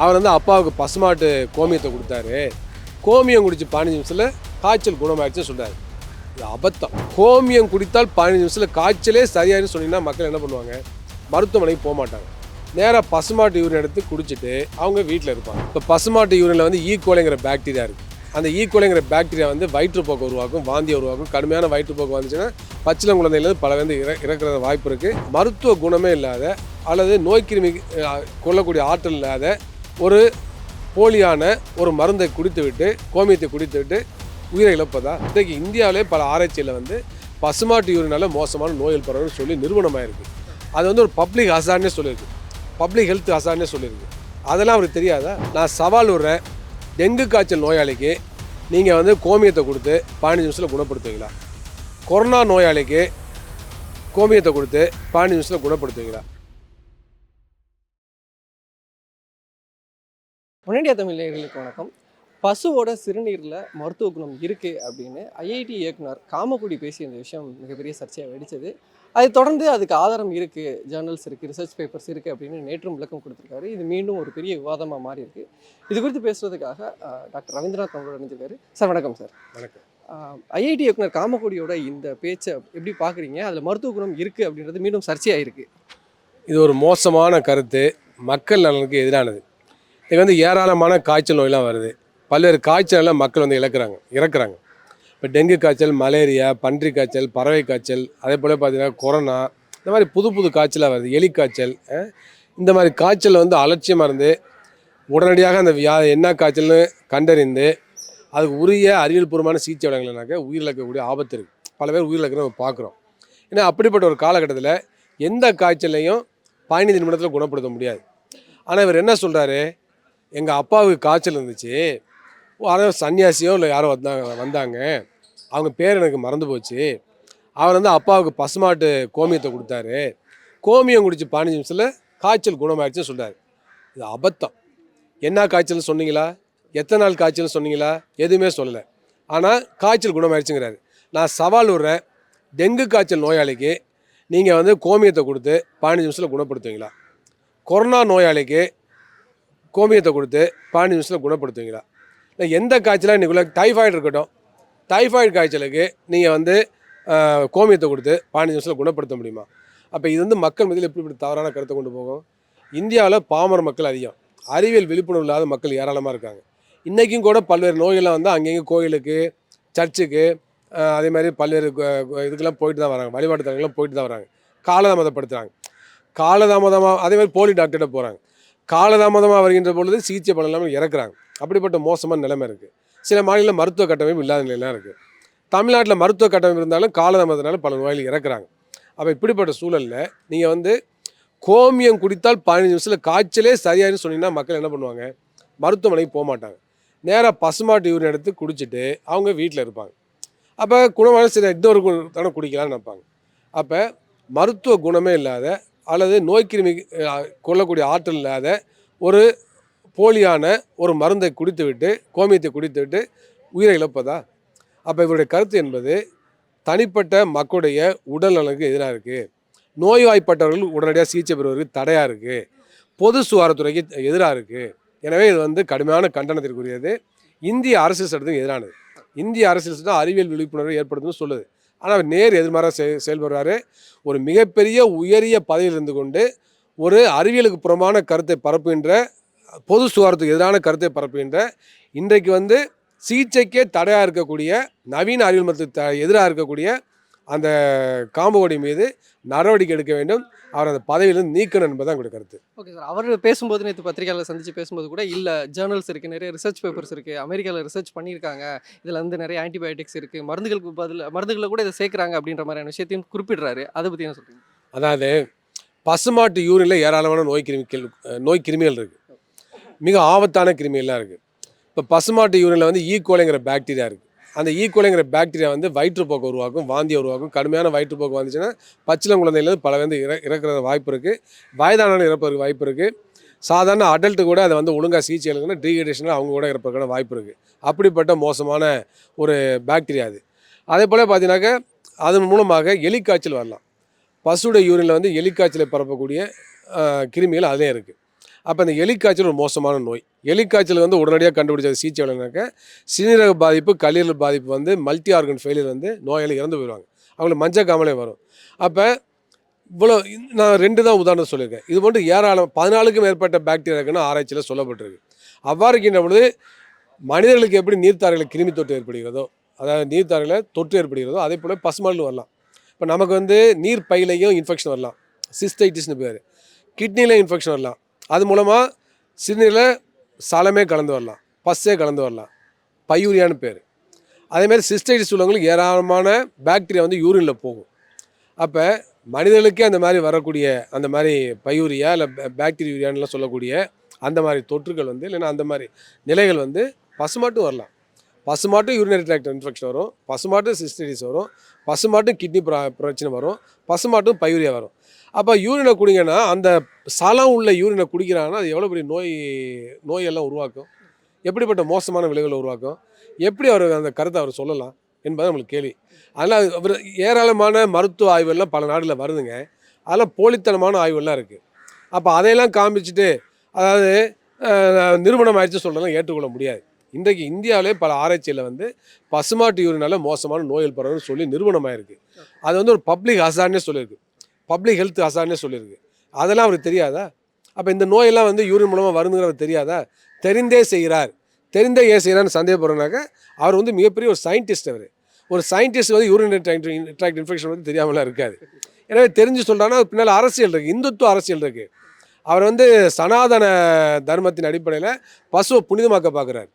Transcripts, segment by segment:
அவர் வந்து அப்பாவுக்கு பசுமாட்டு கோமியத்தை கொடுத்தாரு. கோமியம் குடிச்சு 15 நிமிஷத்தில் காய்ச்சல் குணமாயிடுச்சுன்னு சொல்கிறாரு. இது அபத்தம். கோமியம் குடித்தால் 15 நிமிஷத்தில் காய்ச்சலே சரியாயின்னு சொன்னீங்கன்னா மக்கள் என்ன பண்ணுவாங்க? மருத்துவமனைக்கு போக மாட்டாங்க. நேராக பசுமாட்டு யூரின் எடுத்து குடிச்சிட்டு அவங்க வீட்டில் இருப்பாங்க. இப்போ பசுமாட்டு யூரினில் வந்து ஈகோலைங்கிற பாக்டீரியா இருக்குது. அந்த ஈகோலைங்கிற பாக்டீரியா வந்து வயிற்றுப்போக்கு உருவாக்கும், வாந்தியை உருவாக்கும். கடுமையான வயிற்றுப்போக்கு வந்துச்சுன்னா பச்சிளம் குழந்தையிலேருந்து பல வந்து இறக்குற வாய்ப்பு இருக்குது. மருத்துவ குணமே இல்லாத அல்லது நோய்க்கிருமி கொல்லக்கூடிய ஆற்றல் இல்லாத ஒரு போலியான ஒரு மருந்தை குடித்துவிட்டு, கோமியத்தை குடித்துவிட்டு உயிரை இழப்பதா? இன்றைக்கு இந்தியாவிலே பல ஆராய்ச்சியில் வந்து பசுமாட்டு யூரினால மோசமான நோய்கள் பரவுன்னு சொல்லி நிறுவனமாயிருக்கு. அது வந்து ஒரு பப்ளிக் ஹசார்ட்னே சொல்லியிருக்கு, பப்ளிக் ஹெல்த் ஹசார்ட்னே சொல்லியிருக்கு. அதெல்லாம் அவருக்கு தெரியாதா? நான் சவால் விடுறேன், டெங்கு காய்ச்சல் நோயாளிக்கு நீங்கள் வந்து கோமியத்தை கொடுத்து 15 நிமிஷத்தில் குணப்படுத்துவீங்களா? கொரோனா நோயாளிக்கு கோமியத்தை கொடுத்து 15 நிமிஷத்தில் குணப்படுத்துவீங்களா? ஒன் தமிழ் நேயர்களுக்கு வணக்கம். பசுவோட சிறுநீரில் மருத்துவ குணம் இருக்குது அப்படின்னு ஐஐடி இயக்குனர் காமக்குடி பேசிய இந்த விஷயம் மிகப்பெரிய சர்ச்சையாக வெடித்தது. அதை தொடர்ந்து அதுக்கு ஆதாரம் இருக்குது, ஜேர்னல்ஸ் இருக்குது, ரிசர்ச் பேப்பர்ஸ் இருக்குது அப்படின்னு நேற்றும் விளக்கம் கொடுத்துருக்காரு. இது மீண்டும் ஒரு பெரிய விவாதமாக மாறி இருக்குது. இது குறித்து பேசுகிறதுக்காக டாக்டர் ரவீந்திரநாத் அவங்களோட இணைஞ்சிருக்காரு. சார் வணக்கம். சார் வணக்கம். ஐஐடி இயக்குனர் காமக்குடியோட இந்த பேச்சை எப்படி பார்க்குறீங்க? அதில் மருத்துவ குணம் இருக்குது அப்படின்றது மீண்டும் சர்ச்சையாக இருக்குது. இது ஒரு மோசமான கருத்து, மக்கள் நலனுக்கு எதிரானது. இது வந்து ஏராளமான காய்ச்சல் நோயெலாம் வருது. பல்வேறு காய்ச்சலெல்லாம் மக்கள் வந்து இறக்குறாங்க. இப்போ டெங்கு காய்ச்சல், மலேரியா, பன்றி காய்ச்சல், பறவை காய்ச்சல், அதே போல் பார்த்திங்கன்னா கொரோனா, இந்த மாதிரி புது காய்ச்சலாக வருது. எலி காய்ச்சல், இந்த மாதிரி காய்ச்சல் வந்து அலட்சியமாக இருந்து உடனடியாக அந்த என்ன காய்ச்சல்னு கண்டறிந்து அதுக்கு உரிய அறிவியல் பூர்வமான சிகிச்சை வழங்கலைனாக்க உயிரிழக்கக்கூடிய ஆபத்து இருக்குது. பல பேர் உயிரிழக்கிறத நம்ம பார்க்குறோம். ஏன்னா அப்படிப்பட்ட ஒரு காலகட்டத்தில் எந்த காய்ச்சலையும் 15 நிமிடத்தில் குணப்படுத்த முடியாது. ஆனால் இவர் என்ன சொல்கிறாரு? எங்கள் அப்பாவுக்கு காய்ச்சல் இருந்துச்சு, யாரோ சன்னியாசியோ இல்லை யாரோ வந்தாங்க, அவங்க பேர் எனக்கு மறந்து போச்சு, அவர் வந்து அப்பாவுக்கு பசுமாட்டு கோமியத்தை கொடுத்தாரு, கோமியம் குடிச்சு 15 நிமிஷத்தில் காய்ச்சல் குணமாயிடுச்சுன்னு சொல்கிறாரு. இது அபத்தம். என்ன காய்ச்சல்னு சொன்னீங்களா? எத்தனை நாள் காய்ச்சல்னு சொன்னீங்களா? எதுவுமே சொல்லலை. ஆனால் காய்ச்சல் குணமாயிடுச்சுங்கிறாரு. நான் சவால் விடுறேன், டெங்கு காய்ச்சல் நோயாளிக்கு நீங்கள் வந்து கோமியத்தை கொடுத்து 15 நிமிஷத்தில் குணப்படுத்துவீங்களா? கொரோனா நோயாளிக்கு கோமியத்தை கொடுத்து 15 நிமிஷத்தில் குணப்படுத்துவீங்களா? இல்லை எந்த காய்ச்சலாக இன்றைக்குள்ள டைஃபாய்டு இருக்கட்டும், டைஃபாய்டு காய்ச்சலுக்கு நீங்கள் வந்து கோமியத்தை கொடுத்து 15 நிமிஷத்தில் குணப்படுத்த முடியுமா? அப்போ இது வந்து மக்கள் மத்தியில் எப்படி தவறான கருத்தை கொண்டு போகும்? இந்தியாவில் பாமர மக்கள் அதிகம், அறிவியல் விழிப்புணர்வு இல்லாத மக்கள் ஏராளமாக இருக்காங்க. இன்றைக்கும் கூட பல்வேறு நோய்கள்லாம் வந்து அங்கங்கே கோயிலுக்கு, சர்ச்சுக்கு, அதே மாதிரி பல்வேறு இதுக்கெல்லாம் போயிட்டு தான் வராங்க, வழிபாட்டு தலங்கள்லாம் போயிட்டு தான் வராங்க. காலதாமதப்படுத்துகிறாங்க. அதே மாதிரி போலி டாக்டர்கிட்ட போகிறாங்க. காலதாமதமாக வருகின்ற பொழுது சிகிச்சை பண்ணலாமல் இறக்குறாங்க. அப்படிப்பட்ட மோசமான நிலைமை இருக்குது. சில மாநில மருத்துவ கட்டமைப்பு இல்லாத நிலையெல்லாம் இருக்குது. தமிழ்நாட்டில் மருத்துவ கட்டமைப்பு இருந்தாலும் காலதாமதத்தினால பல நோய்கள் இறக்குறாங்க. அப்போ இப்படிப்பட்ட சூழலில் நீங்கள் வந்து கோமியம் குடித்தால் 15 நிமிஷத்தில் காய்ச்சலே சரியாயின்னு சொன்னீங்கன்னா மக்கள் என்ன பண்ணுவாங்க? மருத்துவமனைக்கு போக மாட்டாங்க. நேராக பசுமாட்டு யூரின் எடுத்து குடிச்சிட்டு அவங்க வீட்டில் இருப்பாங்க. அப்போ குணமான சரி இன்னொரு தானே குடிக்கலான்னு நினைப்பாங்க. அப்போ மருத்துவ குணமே இல்லாத அல்லது நோய்க்கிருமி கொல்லக்கூடிய ஆற்றல் இல்லாத ஒரு போலியான ஒரு மருந்தை குடித்துவிட்டு, கோமியத்தை குடித்துவிட்டு உயிரை இழப்பதா? அப்போ இவருடைய கருத்து என்பது தனிப்பட்ட மக்களுடைய உடல் நலனுக்கு எதிராக இருக்குது, நோய்வாய்ப்பட்டவர்கள் உடனடியாக சிகிச்சை பெறுவதற்கு தடையாக இருக்குது, பொது சுகாதாரத்துறைக்கு எதிராக இருக்குது. எனவே இது வந்து கடுமையான கண்டனத்திற்குரியது, இந்திய அரசியல் சட்டத்துக்கு எதிரானது. இந்திய அரசியல் சட்டம் அறிவியல் விழிப்புணர்வை ஏற்படுத்துன்னு சொல்லுது. ஆனால் அவர் நேர் எதிர்மாறாக செயல்படுறாரு. ஒரு மிகப்பெரிய உயரிய பதவியில் இருந்து கொண்டு ஒரு அறிவியலுக்கு புறமான கருத்தை பரப்புகின்ற, பொது சுகாதாரத்துக்கு எதிரான கருத்தை பரப்புகின்ற, இன்றைக்கு வந்து சிகிச்சைக்கே தடையாக இருக்கக்கூடிய, நவீன அறிவியல் மருத்துவத்துக்கு எதிராக இருக்கக்கூடிய அந்த காமகோடி மீது நடவடிக்கை எடுக்க வேண்டும். அவர் அந்த பதவியிலிருந்து நீக்கணும் என்பதுதான் எங்களுடைய கருத்து. Okay sir. அவர் பேசும்போது நேற்று பத்திரிகையாளர் சந்தித்து பேசும்போது கூட இல்லை, ஜேர்னல்ஸ் இருக்குது, நிறைய ரிசர்ச் பேப்பர்ஸ் இருக்குது, அமெரிக்காவில் ரிசர்ச் பண்ணியிருக்காங்க, இதில் வந்து நிறைய ஆன்டிபயோட்டிக்ஸ் இருக்குது, மருந்துகளை கூட இதை சேர்க்குறாங்க அப்படின்ற மாதிரியான விஷயத்தையும் குறிப்பிடுறாரு. அதை பற்றி என்ன சொல்கிறீங்க? அதாவது பசுமாட்டு யூரினில் ஏராளமான நோய் கிருமிகள் இருக்குது, மிக ஆபத்தான கிருமிகள்லாம் இருக்குது. இப்போ பசுமாட்டு யூரினில் வந்து ஈகோலைங்கிற பாக்டீரியா இருக்குது. அந்த ஈகோலைங்கிற பாக்டீரியா வந்து வயிற்றுப்போக்கு உருவாக்கும், வாந்தியை உருவாக்கும். கடுமையான வயிற்றுப்போக்கு வந்துச்சுன்னா பச்சிளம் குழந்தையிலேருந்து பல வந்து இறக்குற வாய்ப்பு இருக்குது, வயதானவர்கள் இறப்பதற்கு வாய்ப்பு இருக்குது. சாதாரண அடல்ட்டு கூட அதை வந்து ஒழுங்காக சிகிச்சை எடுக்கணும், டீஹைட்ரேஷனில் அவங்க கூட இறப்பதற்கான வாய்ப்பு இருக்குது. அப்படிப்பட்ட மோசமான ஒரு பாக்டீரியா அது. அதே போல் பார்த்தீங்கன்னாக்கா அதன் மூலமாக எலிக்காய்ச்சல் வரலாம். பசுடைய யூரினில் வந்து எலிக்காய்ச்சலை பரப்பக்கூடிய கிருமிகள் அதிலே இருக்குது. அப்போ அந்த எலிக்காய்ச்சல் ஒரு மோசமான நோய். எலிக்காய்ச்சல் வந்து உடனடியாக கண்டுபிடிச்சது சிகிச்சை வழங்கினாக்க சிறுநீரக பாதிப்பு, கல்லீரல் பாதிப்பு வந்து மல்டி ஆர்கன் ஃபெயிலியர் வந்து நோயாளி இறந்து போயிடுவாங்க. அவங்களுக்கு மஞ்சக்காமலே வரும். அப்போ இவ்வளோ நான் 2 தான் உதாரணம் சொல்லியிருக்கேன். இது போன்று ஏராளம் 14க்கும் மேற்பட்ட பாக்டீரியா இருக்குன்னு ஆராய்ச்சியில் சொல்லப்பட்டிருக்கு. அவ்வாறு இருக்கின்ற பொழுது மனிதர்களுக்கு எப்படி நீர்த்தாரையில் கிருமி தொற்று ஏற்படுகிறதோ, அதாவது நீர்த்தாரையில் தொற்று ஏற்படுகிறதோ, அதே போல் பசுமாட்டிலும் வரலாம். இப்போ நமக்கு வந்து நீர் பையிலையும் இன்ஃபெக்ஷன் வரலாம், சிஸ்டைட்டிஸ்னு பேர். கிட்னிலையும் இன்ஃபெக்ஷன் வரலாம். அது மூலமாக சிறுநீரில் சலமே கலந்து வரலாம், பஸ்ஸே கலந்து வரலாம், பையூரியான்னு பேர். அதேமாதிரி சிஸ்டைட்டிஸ் உள்ளவங்களுக்கு ஏராளமான பாக்டீரியா வந்து யூரினில் போகும். அப்போ மனிதர்களுக்கே அந்த மாதிரி வரக்கூடிய அந்த மாதிரி பையூரியா இல்லை பாக்டீரியான்லாம் சொல்லக்கூடிய அந்த மாதிரி தொற்றுகள் வந்து இல்லைன்னா அந்த மாதிரி நிலைகள் வந்து பசுமாட்டும் வரலாம். பசுமாட்டும் யூரினரி ட்ராக்ட் இன்ஃபெக்ஷன் வரும், பசுமாட்டும் சிஸ்டைட்டிஸ் வரும், பசுமாட்டும் கிட்னி பிரச்சனை வரும், பசுமாட்டும் பையூரியா வரும். அப்போ யூரினை குடிங்கன்னா அந்த சலம் உள்ள யூரினை குடிக்கிறாங்கன்னா அது எவ்வளோ பெரிய நோயெல்லாம் உருவாக்கும், எப்படிப்பட்ட மோசமான விளைவுகளை உருவாக்கும், எப்படி அவர் அந்த கருத்தை அவர் சொல்லலாம் என்பது நம்மளுக்கு கேள்வி. அதனால் அவர் ஏராளமான மருத்துவ ஆய்வுகள்லாம் பல நாடுகளில் வருதுங்க. அதெல்லாம் போலித்தனமான ஆய்வுகள்லாம் இருக்குது. அப்போ அதையெல்லாம் காமிச்சிட்டு அதாவது நிறுவனம் ஆயிடுச்சு சொல்கிறதெல்லாம் ஏற்றுக்கொள்ள முடியாது. இன்றைக்கு இந்தியாவிலே பல ஆராய்ச்சியில் வந்து பசுமாட்டு யூரினால மோசமான நோய்கள் பரவுன்னு சொல்லி நிறுவனமாயிருக்கு. அது வந்து ஒரு பப்ளிக் ஹசார்ட்னே சொல்லியிருக்கு, பப்ளிக் ஹெல்த் ஹசார்ட்னே சொல்லியிருக்கு. அதெல்லாம் அவருக்கு தெரியாதா? அப்போ இந்த நோயெல்லாம் வந்து யூரின் மூலமாக வருதுங்கிறது தெரியாதா? தெரிந்தே செய்கிறார். தெரிந்தே ஏன் செய்கிறான்னு சந்தேகப்படுறனாக்க அவர் வந்து மிகப்பெரிய ஒரு சயின்டிஸ்ட். அவர் ஒரு சயின்டிஸ்ட் வந்து யூரினரி ட்ராக்ட் இன்ஃபெக்ஷன் வந்து தெரியாமலாம் இருக்காது. எனவே தெரிஞ்சு சொல்கிறான்னா பின்னால் அரசியல் இருக்குது, இந்துத்துவ அரசியல் இருக்குது. அவர் வந்து சனாதன தர்மத்தின் அடிப்படையில் பசுவை புனிதமாக்க பார்க்குறாரு.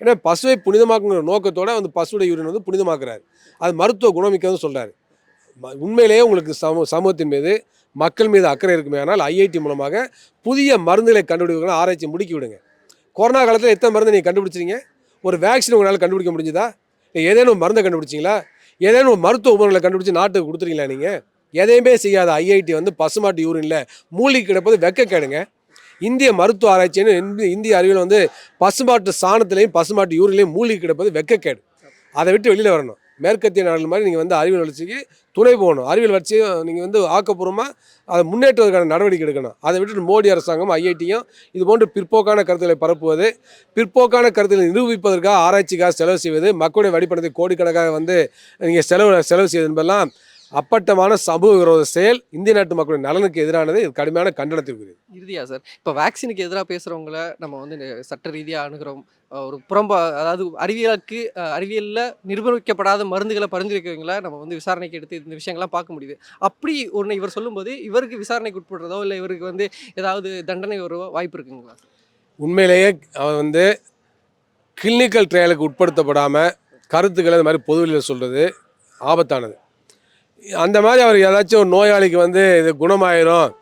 ஏன்னா பசுவை புனிதமாக்குங்கிற நோக்கத்தோடு வந்து பசுவோட யூரின் வந்து புனிதமாக்குறாரு. அது மருத்துவ குணமிக்கன்னு சொல்கிறாரு. உண்மையிலேயே உங்களுக்கு சமூகத்தின் மீது மக்கள் மீது அக்கறை இருக்குமே ஆனால் ஐஐடி மூலமாக புதிய மருந்துகளை கண்டுபிடிக்கணும், ஆராய்ச்சி முடுக்கி விடுங்க. கொரோனா காலத்தில் எத்தனை மருந்து நீங்கள் கண்டுபிடிச்சிங்க? ஒரு வேக்சின் உங்களால் கண்டுபிடிக்க முடிஞ்சுதா? ஏதேனும் ஒரு மருந்தை கண்டுபிடிச்சிங்களா? ஏதேனும் ஒரு மருத்துவ உபகரணங்களை கண்டுபிடிச்சி நாட்டுக்கு கொடுத்துருங்களா? நீங்கள் எதையுமே செய்யாத ஐஐடி வந்து பசுமாட்டு யூரினில் மூழ்கி கிடப்பது வெட்கக்கேடுங்க. இந்திய மருத்துவ ஆராய்ச்சின்னு இந்திய அறிவியல் வந்து பசுமாட்டு சாணத்திலையும் பசுமாட்டு யூரின்லையும் மூழ்கி கிடப்பது வெட்கக்கேடு. அதை விட்டு வெளியில் வரணும். மேற்கத்திய நாடுகள் மாதிரி நீங்கள் வந்து அறிவியல் வளர்ச்சிக்கு துணை போகணும். அறிவியல் வளர்ச்சியை நீங்கள் வந்து ஆக்கப்பூர்வமாக அதை முன்னேற்றுவதற்கான நடவடிக்கை எடுக்கணும். அதை விட்டுட்டு மோடி அரசாங்கம் ஐஐடியும் இது போன்று பிற்போக்கான கருத்துக்களை பரப்புவது, பிற்போக்கான கருத்துக்களை நிரூபிப்பதற்காக ஆராய்ச்சிக்காக செலவு செய்வது, மக்களுடைய வழிபணத்தை கோடிக்கணக்காக வந்து நீங்கள் செலவு செய்வது என்பதெல்லாம் அப்பட்டமான சமூக விரோத செயல். இந்திய நாட்டு மக்களுடைய நலனுக்கு எதிரானது. இது கடுமையான கண்டனத்திற்குரியது. இறுதியா சார், இப்போ வேக்சினுக்கு எதிராக பேசுகிறவங்கள நம்ம வந்து சட்ட ரீதியாக அணுகிறோம். ஒரு அதாவது அறிவியலில் நிரூபிக்கப்படாத மருந்துகளை பரிந்துரைக்கிறவங்கள நம்ம வந்து விசாரணைக்கு எடுத்து இந்த விஷயங்கள்லாம் பார்க்க முடியுது. அப்படி ஒன்று இவர் சொல்லும்போது இவருக்கு விசாரணைக்கு உட்படுறதோ இல்லை இவருக்கு வந்து ஏதாவது தண்டனை வர வாய்ப்பு இருக்குங்களா? உண்மையிலேயே அவர் வந்து கிளினிக்கல் ட்ரையலுக்கு உட்படுத்தப்படாமல் கருத்துக்களை இந்த மாதிரி பொதுவெளியில் சொல்கிறது ஆபத்தானது. அந்த மாதிரி அவர் ஏதாச்சும் ஒரு நோயாளிக்கு வந்து இது குணமாயிரும்,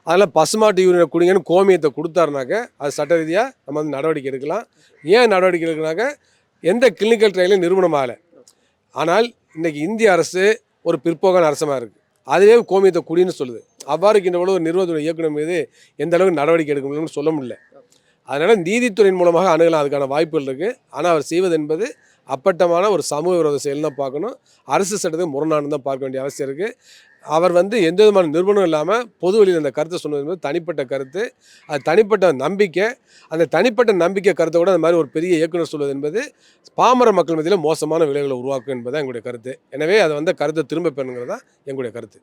அதனால் பசுமாட்டு யூரினை குடிங்கன்னு கோமியத்தை கொடுத்தாருனாக்க அது சட்ட ரீதியாக நம்ம வந்து நடவடிக்கை எடுக்கலாம். ஏன் நடவடிக்கை எடுக்கனாக்க எந்த கிளினிக்கல் ட்ரையலும் நிரூபணம் ஆகலை. ஆனால் இன்றைக்கி இந்திய அரசு ஒரு பிற்போக்கான அரசமாக இருக்குது. அதுவே கோமியத்தை குடின்னு சொல்லுது. அவ்வாறு இருக்கின்ற பொழுது ஒரு நிறுவனத்துடைய இயக்குனர் மீது எந்த அளவுக்கு நடவடிக்கை எடுக்க முடியும்னு சொல்ல முடியல. அதனால் நீதித்துறையின் மூலமாக அணுகலாம், அதுக்கான வாய்ப்புகள் இருக்குது. ஆனால் அவர் செய்வது என்பது அப்பட்டமான ஒரு சமூக விரோத செயல் தான் பார்க்கணும். அரசு சட்டத்துக்கு முரணானு தான் பார்க்க வேண்டிய அவசியம் இருக்குது. அவர் வந்து எந்த விதமான நிறுவனம் இல்லாமல் பொது வழியில் அந்த கருத்தை சொன்னது என்பது தனிப்பட்ட கருத்து. அது தனிப்பட்ட நம்பிக்கை. அந்த தனிப்பட்ட நம்பிக்கை கருத்தை கூட அந்த மாதிரி ஒரு பெரிய இயக்குனர் சொல்வது என்பது பாமர மக்கள் மத்தியில் மோசமான விளைவுகளை உருவாக்கும் என்பது தான் எங்களுடைய கருத்து. எனவே அதை வந்து கருத்தை திரும்ப பெறுங்கிறது தான் எங்களுடைய கருத்து.